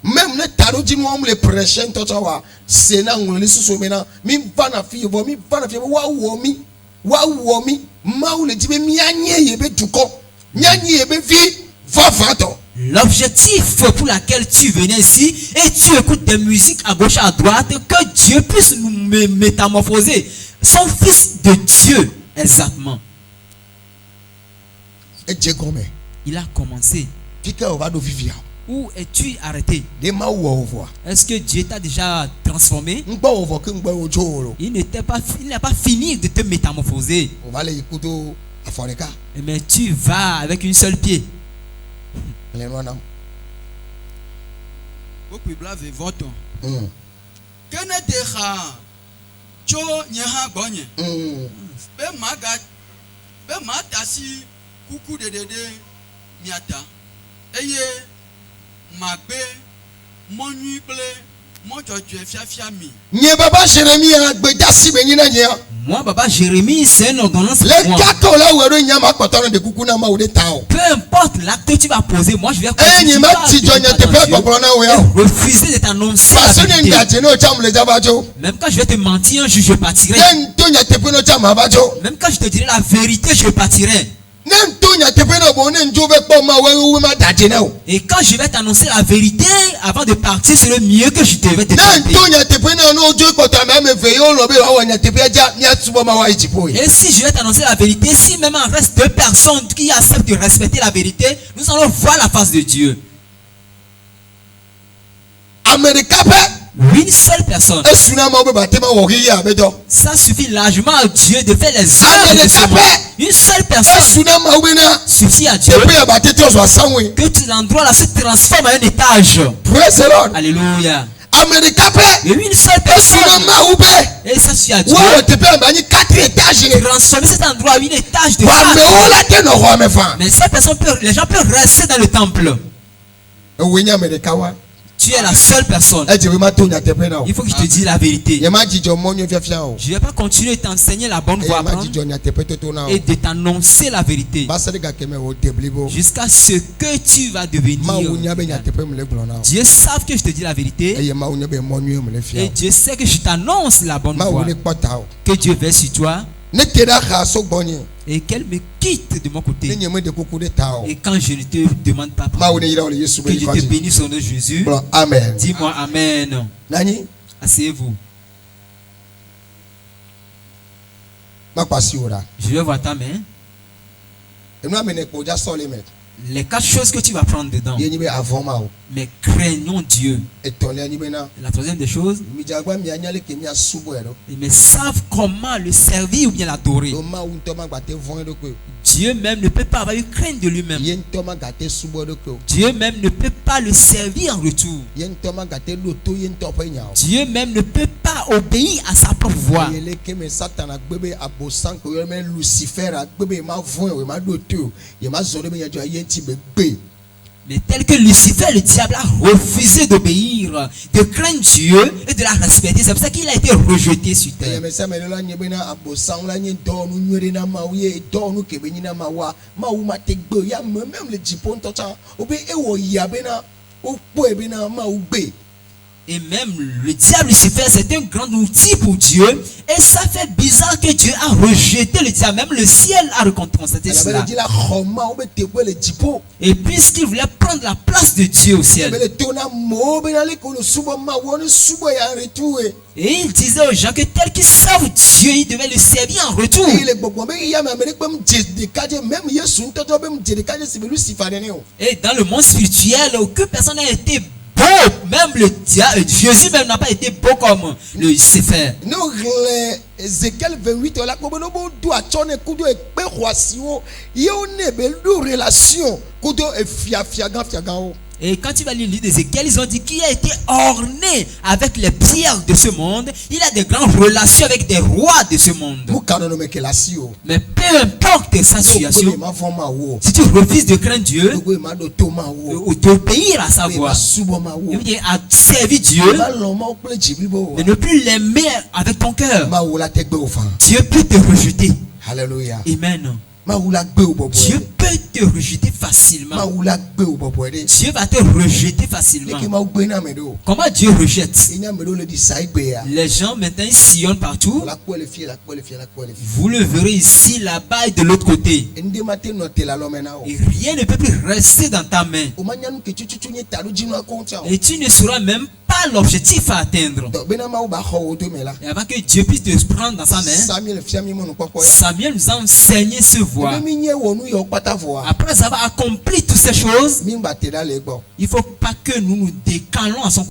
même les taroudi moi les prêcheurs totawa c'est na ngoli susu mena mi vana fi wa womi ma ou le dibe mi anye yebe duko nyanye yebe vi va vato. L'objectif pour laquelle tu venais ici et tu écoutes des musiques à gauche à droite, que Dieu puisse nous métamorphoser. Son fils de Dieu, exactement. Et Dieu comme il a commencé. Où es-tu arrêté? Est-ce que Dieu t'a déjà transformé? Il n'a pas fini de te métamorphoser. Mais tu vas avec une seule pied. Moi, Baba Jérémie, c'est une ordonnance pour moi. Peu importe l'acte que tu vas poser, moi je vais refuser de t'annoncer la vérité. Même quand je vais te mentir, je partirai. Même quand je te dirai la vérité, je partirai. Et quand je vais t'annoncer la vérité, avant de partir, c'est le mieux que je devais te tromper. Et si je vais t'annoncer la vérité, si même en reste 2 personnes qui acceptent de respecter la vérité, nous allons voir la face de Dieu. Une seule personne. Ça suffit largement à Dieu de faire les œuvres de ce monde. Une seule personne suffit à Dieu que tout endroit là se transforme en un étage. Alléluia. Et une seule personne. Et ça suffit à Dieu. Transformer cet endroit en un étage de femme. Mais cette personne les gens peuvent rester dans le temple. Tu es la seule personne. Il faut que je te dise la vérité. Je ne vais pas continuer de t'enseigner la bonne voie et de t'annoncer la vérité jusqu'à ce que tu vas devenir. Dieu sait que je te dis la vérité et Dieu sait que je t'annonce la bonne voie. Que Dieu veille sur toi et qu'elle me quitte de mon côté. Et quand je ne te demande pas pardon, que je te bénisse au nom de Jésus. Amen. Dis-moi Amen. Asseyez-vous. Je vais voir ta main. Les 4 choses que tu vas prendre dedans. Mais craignons Dieu. La troisième des choses, mais savent comment le servir ou bien l'adorer. Dieu même ne peut pas avoir une crainte de lui-même. Dieu même ne peut pas le servir en retour. Dieu même ne peut pas obéir à sa propre voix. Mais tel que Lucifer, le diable, a refusé d'obéir, de craindre Dieu et de la respecter. C'est pour ça qu'il a été rejeté sur terre. Et même le diable Lucifer, c'est un grand outil pour Dieu. Et ça fait bizarre que Dieu a rejeté le diable. Même le ciel a constaté cela. Et puisqu'il voulait prendre la place de Dieu au ciel, et il disait aux gens que tel qu'ils savent Dieu, ils devaient le servir en retour. Et dans le monde spirituel, aucune personne n'a été beau, même le diable, Jésus même n'a pas été beau comme Lucifer. Ézéchiel 28 et quand tu vas lire d'Ézéchiel, ils ont dit qu'il a été orné avec les pierres de ce monde. Il a des grandes relations avec des rois de ce monde. Mais peu importe sa situation, si tu refuses de craindre Dieu ou d'obéir à sa voix, à servir Dieu, de ne plus l'aimer avec ton cœur, Dieu peut te rejeter. Alléluia. Amen. Dieu peut te rejeter facilement. Dieu va te rejeter facilement. Comment Dieu rejette? Les gens maintenant ils sillonnent partout. Vous le verrez ici, là-bas et de l'autre côté. Et rien ne peut plus rester dans ta main. Et tu ne sauras même pas l'objectif à atteindre. Et avant que Dieu puisse te prendre dans sa main, Samuel nous a enseigné ce voie. Après avoir accompli toutes ces choses, il ne faut pas que nous nous décalons à son